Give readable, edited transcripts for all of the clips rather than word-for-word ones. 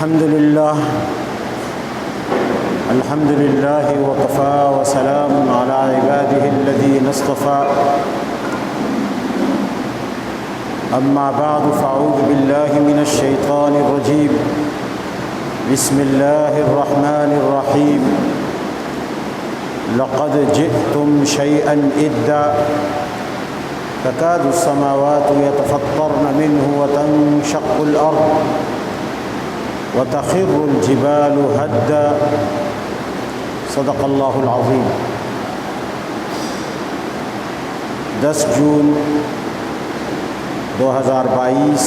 الحمد لله وكفى وسلام على عباده الذين اصطفى أما بعد فأعوذ بالله من الشيطان الرجيم بسم الله الرحمن الرحيم لقد جئتم شيئا إدا تكاد السماوات يتفطرن منه وتنشق الأرض وتخر الجبال هدا صدق اللہ العظیم۔ 10 جون 2022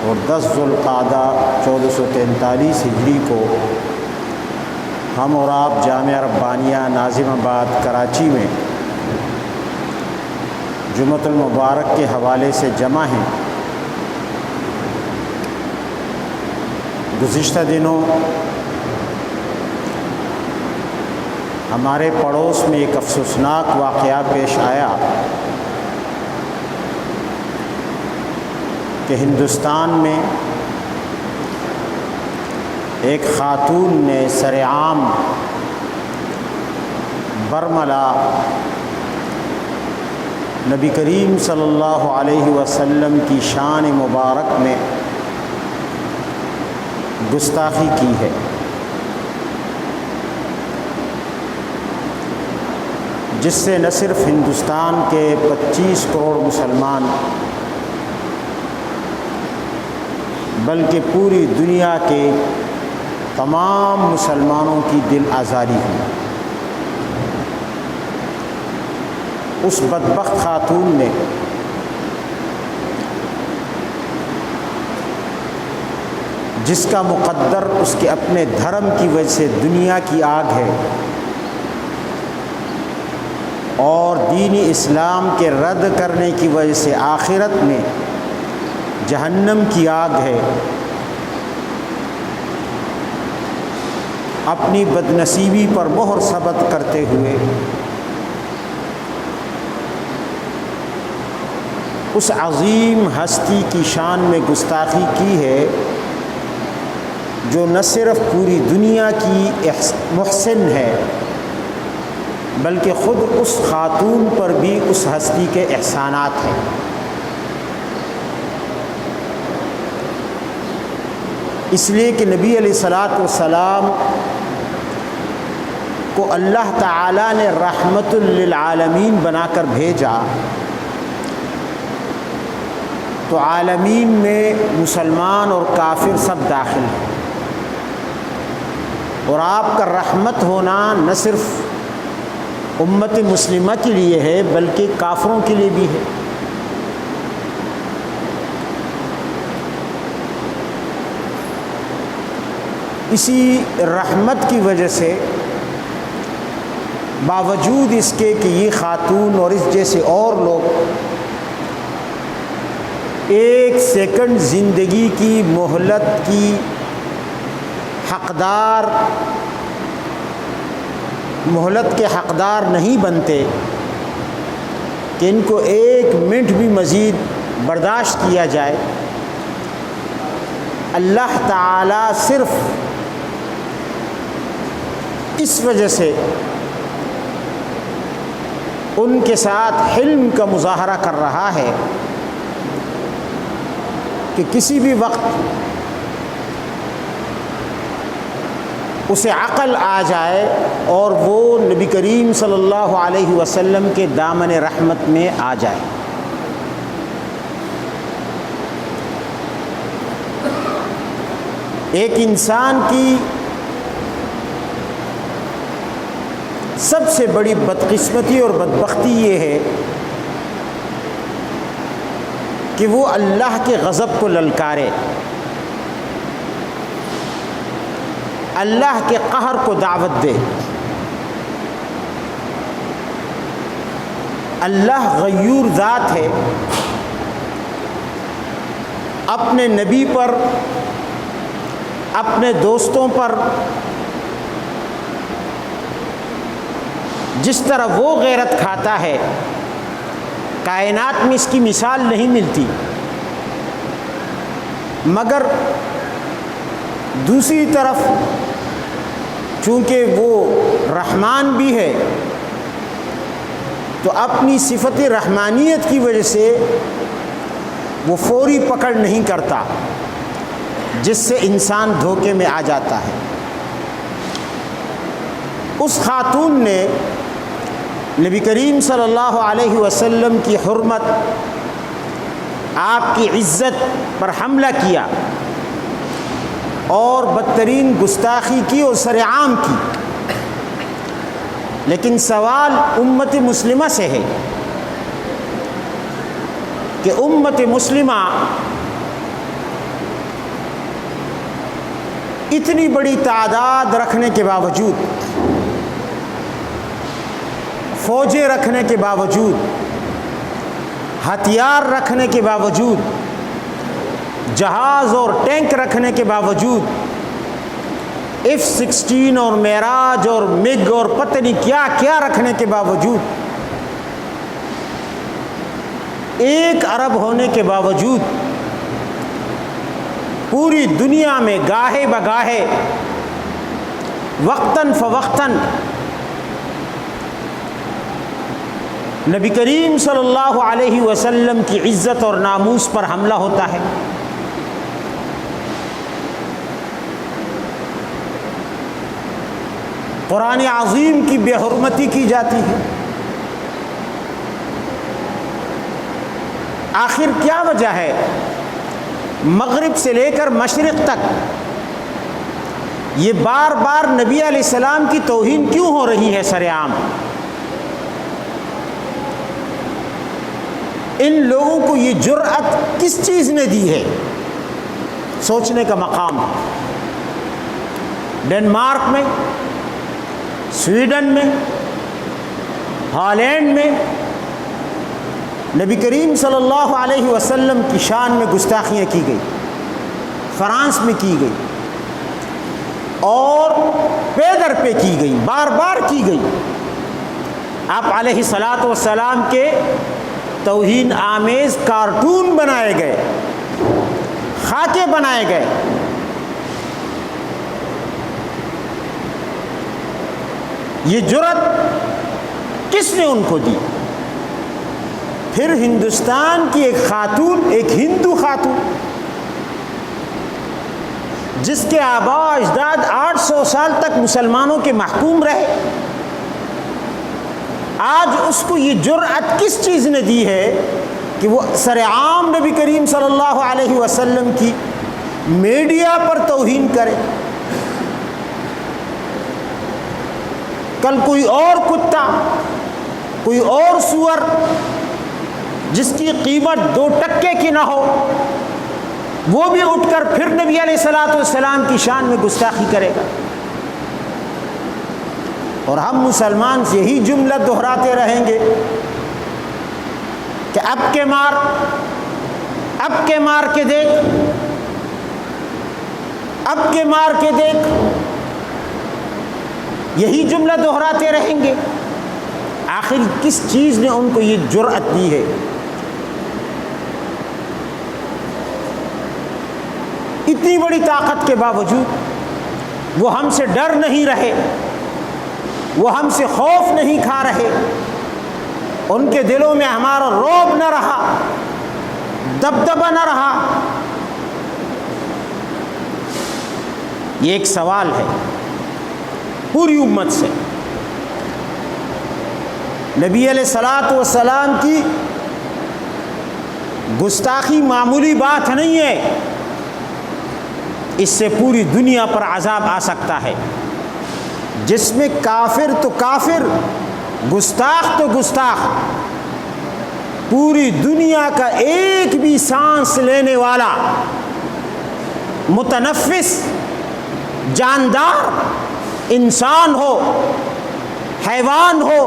اور 10 ذوالقعدہ 1443 ہجری کو ہم اور آپ جامعہ ربانیہ ناظم آباد کراچی میں جمعۃ المبارک کے حوالے سے جمع ہیں۔ گزشتہ دنوں ہمارے پڑوس میں ایک افسوسناک واقعہ پیش آیا کہ ہندوستان میں ایک خاتون نے سرعام برملا نبی کریم صلی اللہ علیہ وسلم کی شان مبارک میں گستاخی کی ہے۔ جس سے نہ صرف ہندوستان کے 25 کروڑ مسلمان بلکہ پوری دنیا کے تمام مسلمانوں کی دل آزاری ہوئی۔ اس بدبخت خاتون نے جس کا مقدر اس کے اپنے دھرم کی وجہ سے دنیا کی آگ ہے اور دین اسلام کے رد کرنے کی وجہ سے آخرت میں جہنم کی آگ ہے، اپنی بدنصیبی پر مہر ثبت کرتے ہوئے اس عظیم ہستی کی شان میں گستاخی کی ہے جو نہ صرف پوری دنیا کی محسن ہے بلکہ خود اس خاتون پر بھی اس ہستی کے احسانات ہیں۔ اس لیے کہ نبی علیہ الصلاۃ والسلام کو اللہ تعالیٰ نے رحمت للعالمین بنا کر بھیجا تو عالمین میں مسلمان اور کافر سب داخل ہیں، اور آپ کا رحمت ہونا نہ صرف امت مسلمہ کے لیے ہے بلکہ کافروں کے لیے بھی ہے۔ اسی رحمت کی وجہ سے باوجود اس کے کہ یہ خاتون اور اس جیسے اور لوگ ایک سیکنڈ زندگی کی مہلت کی مہلت کے حقدار نہیں بنتے کہ ان کو ایک منٹ بھی مزید برداشت کیا جائے، اللہ تعالیٰ صرف اس وجہ سے ان کے ساتھ حلم کا مظاہرہ کر رہا ہے کہ کسی بھی وقت اسے عقل آ جائے اور وہ نبی کریم صلی اللہ علیہ وسلم کے دامن رحمت میں آ جائے۔ ایک انسان کی سب سے بڑی بدقسمتی اور بدبختی یہ ہے کہ وہ اللہ کے غضب کو للکارے، اللہ کے قہر کو دعوت دے۔ اللہ غیور ذات ہے، اپنے نبی پر، اپنے دوستوں پر جس طرح وہ غیرت کھاتا ہے کائنات میں اس کی مثال نہیں ملتی، مگر دوسری طرف چونکہ وہ رحمان بھی ہے تو اپنی صفت رحمانیت کی وجہ سے وہ فوری پکڑ نہیں کرتا، جس سے انسان دھوکے میں آ جاتا ہے۔ اس خاتون نے نبی کریم صلی اللہ علیہ وسلم کی حرمت، آپ کی عزت پر حملہ کیا اور بدترین گستاخی کی اور سرعام کی، لیکن سوال امت مسلمہ سے ہے کہ امت مسلمہ اتنی بڑی تعداد رکھنے کے باوجود، فوجیں رکھنے کے باوجود، ہتھیار رکھنے کے باوجود، جہاز اور ٹینک رکھنے کے باوجود، F-16 اور معراج اور مگ اور پتہ نہیں کیا کیا رکھنے کے باوجود، 1 ارب ہونے کے باوجود پوری دنیا میں گاہے بگاہے وقتاً فوقتاً نبی کریم صلی اللہ علیہ وسلم کی عزت اور ناموس پر حملہ ہوتا ہے۔ قرآن عظیم کی بے حرمتی کی جاتی ہے۔ آخر کیا وجہ ہے مغرب سے لے کر مشرق تک یہ بار بار نبی علیہ السلام کی توہین کیوں ہو رہی ہے سرعام؟ ان لوگوں کو یہ جرأت کس چیز نے دی ہے؟ سوچنے کا مقام ہے۔ ڈنمارک میں، سویڈن میں، ہالینڈ میں نبی کریم صلی اللہ علیہ وسلم کی شان میں گستاخیاں کی گئی، فرانس میں کی گئی اور پے در پہ کی گئی، بار بار کی گئی۔ آپ علیہ الصلاۃ والسلام کے توہین آمیز کارٹون بنائے گئے، خاکے بنائے گئے۔ یہ جرأت کس نے ان کو دی؟ پھر ہندوستان کی ایک خاتون، ایک ہندو خاتون جس کے آباء و اجداد 800 سال تک مسلمانوں کے محکوم رہے، آج اس کو یہ جرأت کس چیز نے دی ہے کہ وہ سرعام نبی کریم صلی اللہ علیہ وسلم کی میڈیا پر توہین کرے؟ کل کوئی اور کتا، کوئی اور سور جس کی قیمت 2 ٹکے کی نہ ہو، وہ بھی اٹھ کر پھر نبی علیہ الصلوۃ والسلام کی شان میں گستاخی کرے گا، اور ہم مسلمان یہی جملہ دہراتے رہیں گے کہ اب کے مار کے دیکھ، اب کے مار کے دیکھ، یہی جملہ دہراتے رہیں گے۔ آخر کس چیز نے ان کو یہ جرأت دی ہے؟ اتنی بڑی طاقت کے باوجود وہ ہم سے ڈر نہیں رہے، وہ ہم سے خوف نہیں کھا رہے، ان کے دلوں میں ہمارا رعب نہ رہا، دبدبہ نہ رہا۔ یہ ایک سوال ہے پوری امت سے۔ نبی علیہ الصلوۃ والسلام کی گستاخی معمولی بات نہیں ہے، اس سے پوری دنیا پر عذاب آ سکتا ہے، جس میں کافر تو کافر، گستاخ تو گستاخ، پوری دنیا کا ایک بھی سانس لینے والا متنفس جاندار انسان ہو، حیوان ہو،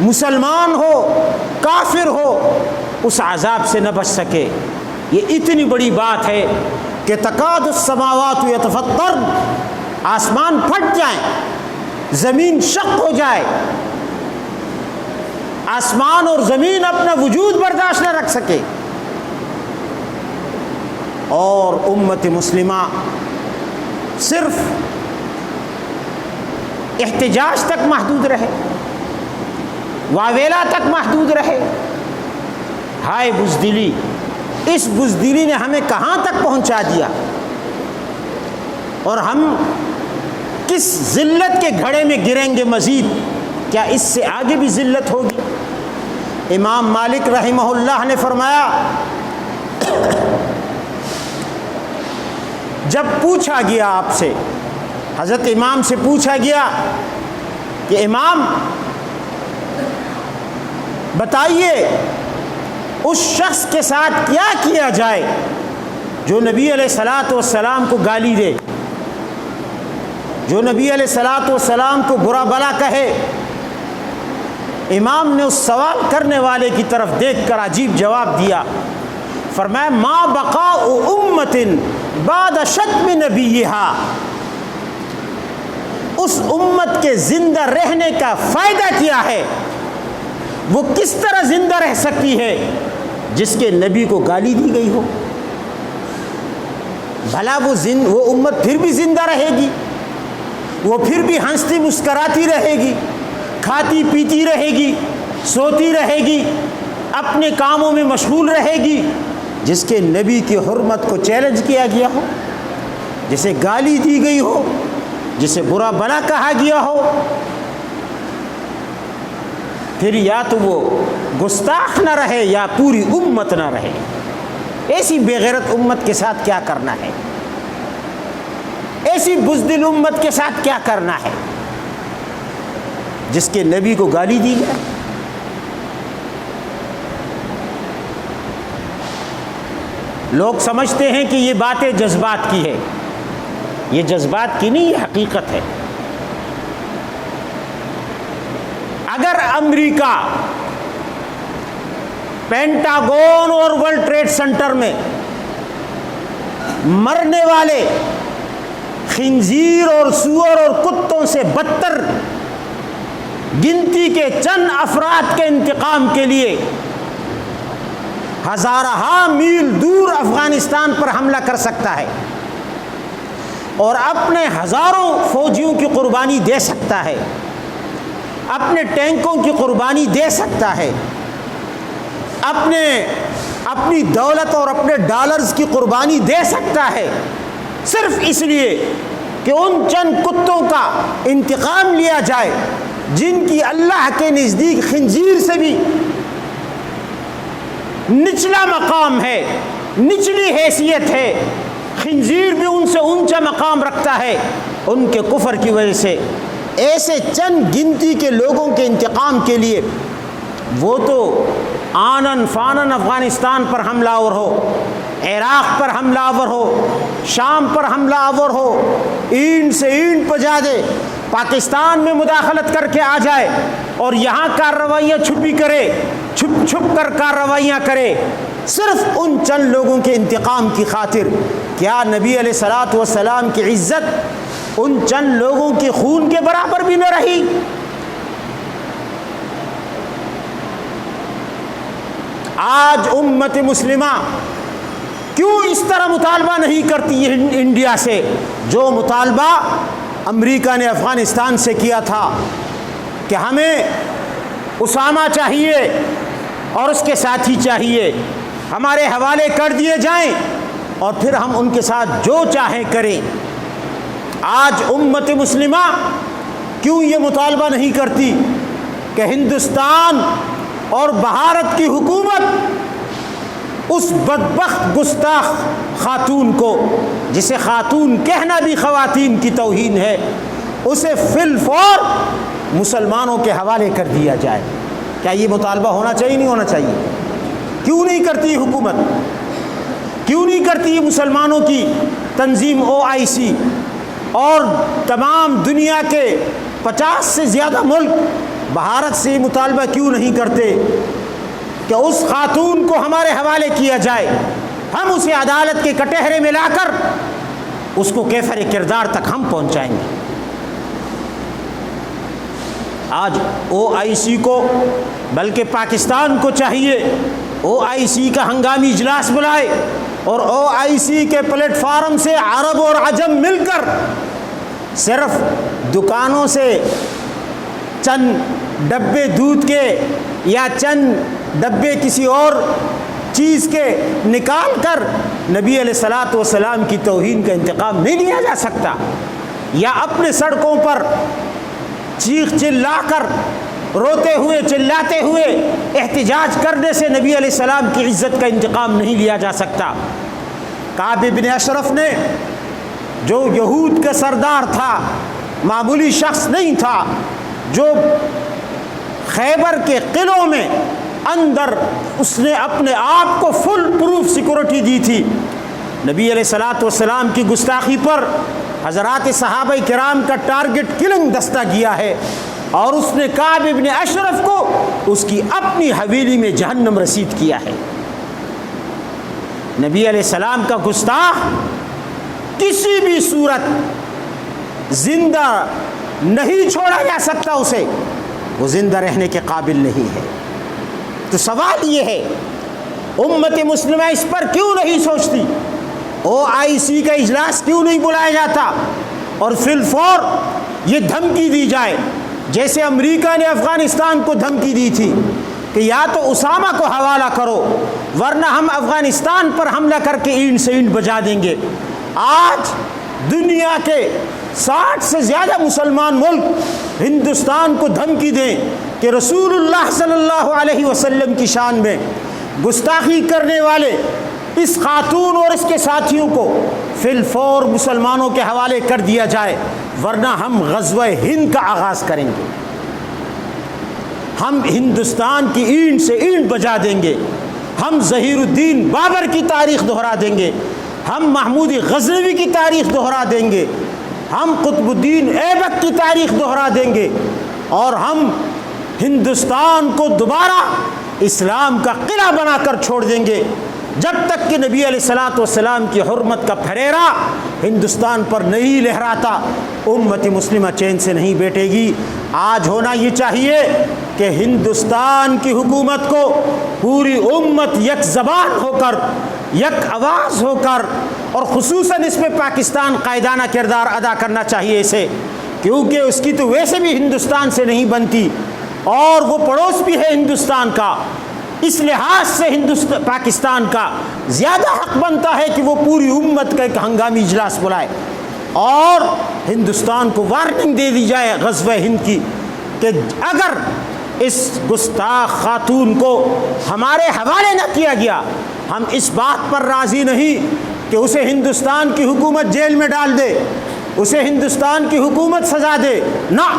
مسلمان ہو، کافر ہو، اس عذاب سے نہ بچ سکے۔ یہ اتنی بڑی بات ہے کہ تکاد السماوات یتفطرن، آسمان پھٹ جائیں، زمین شق ہو جائے، آسمان اور زمین اپنا وجود برداشت نہ رکھ سکے، اور امت مسلمہ صرف احتجاج تک محدود رہے، واویلا تک محدود رہے؟ ہائے بزدلی! اس بزدلی نے ہمیں کہاں تک پہنچا دیا، اور ہم کس ذلت کے گھڑے میں گریں گے مزید؟ کیا اس سے آگے بھی ذلت ہوگی؟ امام مالک رحمہ اللہ نے فرمایا، جب پوچھا گیا آپ سے، حضرت امام سے پوچھا گیا کہ امام بتائیے اس شخص کے ساتھ کیا کیا جائے جو نبی علیہ الصلاۃ والسلام کو گالی دے، جو نبی علیہ الصلاۃ والسلام کو برا بلا کہے؟ امام نے اس سوال کرنے والے کی طرف دیکھ کر عجیب جواب دیا، فرمایا ما بقاء امت بعد شتم نبیہا، اس امت کے زندہ رہنے کا فائدہ کیا ہے؟ وہ کس طرح زندہ رہ سکتی ہے جس کے نبی کو گالی دی گئی ہو؟ بھلا وہ امت پھر بھی زندہ رہے گی، وہ پھر بھی ہنستی مسکراتی رہے گی، کھاتی پیتی رہے گی، سوتی رہے گی، اپنے کاموں میں مشغول رہے گی، جس کے نبی کی حرمت کو چیلنج کیا گیا ہو، جسے گالی دی گئی ہو، جسے برا بلا کہا گیا ہو؟ پھر یا تو وہ گستاخ نہ رہے یا پوری امت نہ رہے۔ ایسی بے غیرت امت کے ساتھ کیا کرنا ہے؟ ایسی بزدل امت کے ساتھ کیا کرنا ہے جس کے نبی کو گالی دی گئی؟ لوگ سمجھتے ہیں کہ یہ باتیں جذبات کی ہے، یہ جذبات کی نہیں، یہ حقیقت ہے۔ اگر امریکہ پینٹاگون اور ورلڈ ٹریڈ سینٹر میں مرنے والے خنزیر اور سور اور کتوں سے بدتر گنتی کے چند افراد کے انتقام کے لیے ہزارہ میل دور افغانستان پر حملہ کر سکتا ہے اور اپنے ہزاروں فوجیوں کی قربانی دے سکتا ہے، اپنے ٹینکوں کی قربانی دے سکتا ہے، اپنی دولت اور اپنے ڈالرز کی قربانی دے سکتا ہے، صرف اس لیے کہ ان چند کتوں کا انتقام لیا جائے جن کی اللہ کے نزدیک خنزیر سے بھی نچلا مقام ہے، نچلی حیثیت ہے، خنزیر بھی ان سے اونچا مقام رکھتا ہے۔ ان کے کفر کی وجہ سے ایسے چند گنتی کے لوگوں کے انتقام کے لیے وہ تو آنن فانن افغانستان پر حملہ آور ہو، عراق پر حملہ آور ہو، شام پر حملہ آور ہو، اینٹ سے اینٹ پجا دے، پاکستان میں مداخلت کر کے آ جائے اور یہاں کارروائیاں چھپی کرے، چھپ کر کارروائیاں کرے، صرف ان چند لوگوں کے انتقام کی خاطر۔ کیا نبی علیہ الصلوۃ والسلام کی عزت ان چند لوگوں کے خون کے برابر بھی نہ رہی؟ آج امت مسلمہ کیوں اس طرح مطالبہ نہیں کرتی ہے انڈیا سے، جو مطالبہ امریکہ نے افغانستان سے کیا تھا کہ ہمیں اسامہ چاہیے اور اس کے ساتھی چاہیے، ہمارے حوالے کر دیے جائیں اور پھر ہم ان کے ساتھ جو چاہیں کریں۔ آج امت مسلمہ کیوں یہ مطالبہ نہیں کرتی کہ ہندوستان اور بھارت کی حکومت اس بدبخت گستاخ خاتون کو، جسے خاتون کہنا بھی خواتین کی توہین ہے، اسے فی الفور مسلمانوں کے حوالے کر دیا جائے؟ کیا یہ مطالبہ ہونا چاہیے نہیں ہونا چاہیے؟ کیوں نہیں کرتی حکومت؟ کیوں نہیں کرتی مسلمانوں کی تنظیم OIC اور تمام دنیا کے 50 سے زیادہ ملک بھارت سے یہ مطالبہ کیوں نہیں کرتے کہ اس خاتون کو ہمارے حوالے کیا جائے، ہم اسے عدالت کے کٹہرے میں لا کر اس کو کیفر کردار تک ہم پہنچائیں گے؟ آج OIC کو، بلکہ پاکستان کو چاہیے OIC کا ہنگامی اجلاس بلائے اور OIC کے پلیٹ فارم سے عرب اور عجم مل کر صرف دکانوں سے چند ڈبے دودھ کے یا چند ڈبے کسی اور چیز کے نکال کر نبی علیہ الصلوۃ والسلام کی توہین کا انتقام نہیں لیا جا سکتا، یا اپنے سڑکوں پر چیخ چلا کر روتے ہوئے چلاتے ہوئے احتجاج کرنے سے نبی علیہ السلام کی عزت کا انتقام نہیں لیا جا سکتا۔ کعب بن اشرف نے، جو یہود کا سردار تھا، معمولی شخص نہیں تھا، جو خیبر کے قلعوں میں اندر اس نے اپنے آپ کو فل پروف سیکورٹی دی تھی، نبی علیہ الصلوۃ والسلام کی گستاخی پر حضرات صحابہ کرام کا ٹارگٹ کلنگ دستہ کیا ہے، اور اس نے کعب بن اشرف کو اس کی اپنی حویلی میں جہنم رسید کیا ہے۔ نبی علیہ السلام کا گستاخ کسی بھی صورت زندہ نہیں چھوڑا جا سکتا، اسے وہ زندہ رہنے کے قابل نہیں ہے۔ تو سوال یہ ہے، امت مسلمہ اس پر کیوں نہیں سوچتی؟ OIC کا اجلاس کیوں نہیں بلایا جاتا اور فی الفور یہ دھمکی دی جائے، جیسے امریکہ نے افغانستان کو دھمکی دی تھی کہ یا تو اسامہ کو حوالہ کرو ورنہ ہم افغانستان پر حملہ کر کے اینٹ سے اینٹ بجا دیں گے۔ آج دنیا کے 60 سے زیادہ مسلمان ملک ہندوستان کو دھمکی دیں کہ رسول اللہ صلی اللہ علیہ وسلم کی شان میں گستاخی کرنے والے اس خاتون اور اس کے ساتھیوں کو فی الفور مسلمانوں کے حوالے کر دیا جائے، ورنہ ہم غزوہ ہند کا آغاز کریں گے، ہم ہندوستان کی اینٹ سے اینٹ بجا دیں گے، ہم ظہیر الدین بابر کی تاریخ دہرا دیں گے، ہم محمود غزنوی کی تاریخ دہرا دیں گے، ہم قطب الدین ایبک کی تاریخ دہرا دیں گے، اور ہم ہندوستان کو دوبارہ اسلام کا قلعہ بنا کر چھوڑ دیں گے، جب تک کہ نبی علیہ الصلوۃ والسلام کی حرمت کا پھریرا ہندوستان پر نہیں لہراتا امت مسلمہ چین سے نہیں بیٹھے گی۔ آج ہونا یہ چاہیے کہ ہندوستان کی حکومت کو پوری امت یک زبان ہو کر، یک آواز ہو کر، اور خصوصاً اس میں پاکستان قائدانہ کردار ادا کرنا چاہیے اسے، کیونکہ اس کی تو ویسے بھی ہندوستان سے نہیں بنتی اور وہ پڑوس بھی ہے ہندوستان کا، اس لحاظ سے پاکستان کا زیادہ حق بنتا ہے کہ وہ پوری امت کا ایک ہنگامی اجلاس بلائے اور ہندوستان کو وارننگ دے دی جائے غزوہ ہند کی کہ اگر اس گستاخ خاتون کو ہمارے حوالے نہ کیا گیا، ہم اس بات پر راضی نہیں کہ اسے ہندوستان کی حکومت جیل میں ڈال دے، اسے ہندوستان کی حکومت سزا دے، نہ،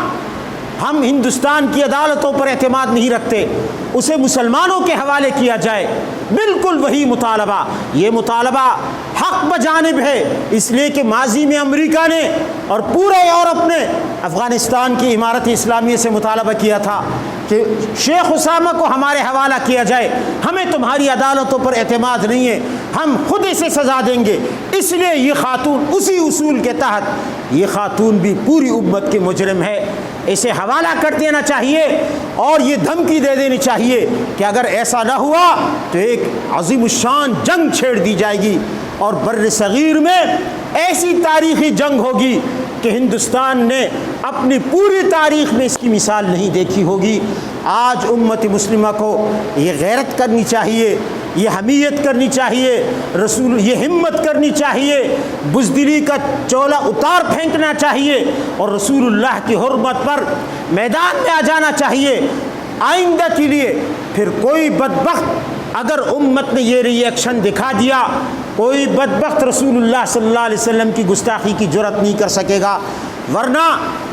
ہم ہندوستان کی عدالتوں پر اعتماد نہیں رکھتے، اسے مسلمانوں کے حوالے کیا جائے۔ بالکل وہی مطالبہ، یہ مطالبہ حق بجانب ہے، اس لیے کہ ماضی میں امریکہ نے اور پورے یورپ نے افغانستان کی امارت اسلامیہ سے مطالبہ کیا تھا کہ شیخ اسامہ کو ہمارے حوالہ کیا جائے، ہمیں تمہاری عدالتوں پر اعتماد نہیں ہے، ہم خود اسے سزا دیں گے۔ اس لیے یہ خاتون اسی اصول کے تحت، یہ خاتون بھی پوری امت کی مجرم ہے، اسے حوالہ کر دینا چاہیے اور یہ دھمکی دے دینی چاہیے کہ اگر ایسا نہ ہوا تو ایک عظیم الشان جنگ چھیڑ دی جائے گی اور بر صغیر میں ایسی تاریخی جنگ ہوگی کہ ہندوستان نے اپنی پوری تاریخ میں اس کی مثال نہیں دیکھی ہوگی۔ آج امت مسلمہ کو یہ غیرت کرنی چاہیے، یہ حمیت کرنی چاہیے، یہ ہمت کرنی چاہیے، بزدلی کا چولا اتار پھینکنا چاہیے اور رسول اللہ کی حرمت پر میدان میں آ جانا چاہیے۔ آئندہ کے لیے پھر کوئی بدبخت اگر امت نے یہ ری ایکشن دکھا دیا، کوئی بدبخت رسول اللہ صلی اللہ علیہ وسلم کی گستاخی کی جرات نہیں کر سکے گا، ورنہ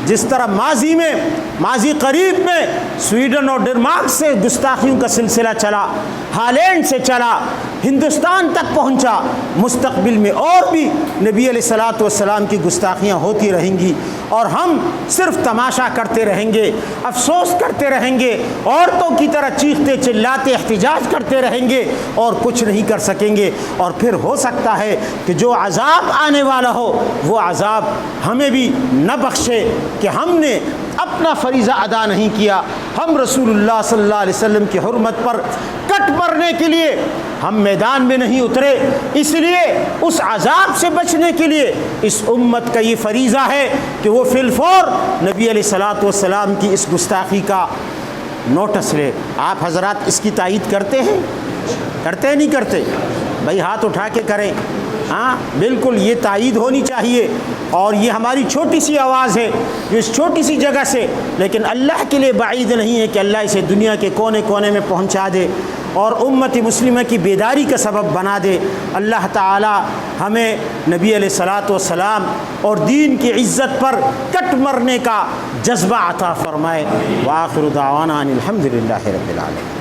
جس طرح ماضی قریب میں سویڈن اور ڈنمارک سے گستاخیوں کا سلسلہ چلا، ہالینڈ سے چلا، ہندوستان تک پہنچا، مستقبل میں اور بھی نبی علیہ الصلوۃ والسلام کی گستاخیاں ہوتی رہیں گی اور ہم صرف تماشا کرتے رہیں گے، افسوس کرتے رہیں گے، عورتوں کی طرح چیختے چلاتے احتجاج کرتے رہیں گے اور کچھ نہیں کر سکیں گے، اور پھر ہو سکتا ہے کہ جو عذاب آنے والا ہو وہ عذاب ہمیں بھی نہ بخشے کہ ہم نے اپنا فریضہ ادا نہیں کیا. ہم رسول اللہ صلی اللہ علیہ وسلم کی حرمت پر کٹ مرنے کے لیے ہم میدان میں نہیں اترے. اس لیے اس عذاب سے بچنے کے لیے اس امت کا یہ فریضہ ہے کہ وہ فی الفور نبی علیہ الصلوۃ والسلام کی اس گستاخی کا نوٹس لے. آپ حضرات اس کی تائید کرتے ہیں؟ کرتے نہیں کرتے؟ بھائی ہاتھ اٹھا کے کریں. ہاں بالکل یہ تائید ہونی چاہیے. اور یہ ہماری چھوٹی سی آواز ہے جو اس چھوٹی سی جگہ سے، لیکن اللہ کے لیے بعید نہیں ہے کہ اللہ اسے دنیا کے کونے کونے میں پہنچا دے اور امت مسلمہ کی بیداری کا سبب بنا دے. اللہ تعالی ہمیں نبی علیہ الصلوۃ والسلام اور دین کی عزت پر کٹ مرنے کا جذبہ عطا فرمائے. وآخر دعوانا ان الحمد للہ رب العالمین.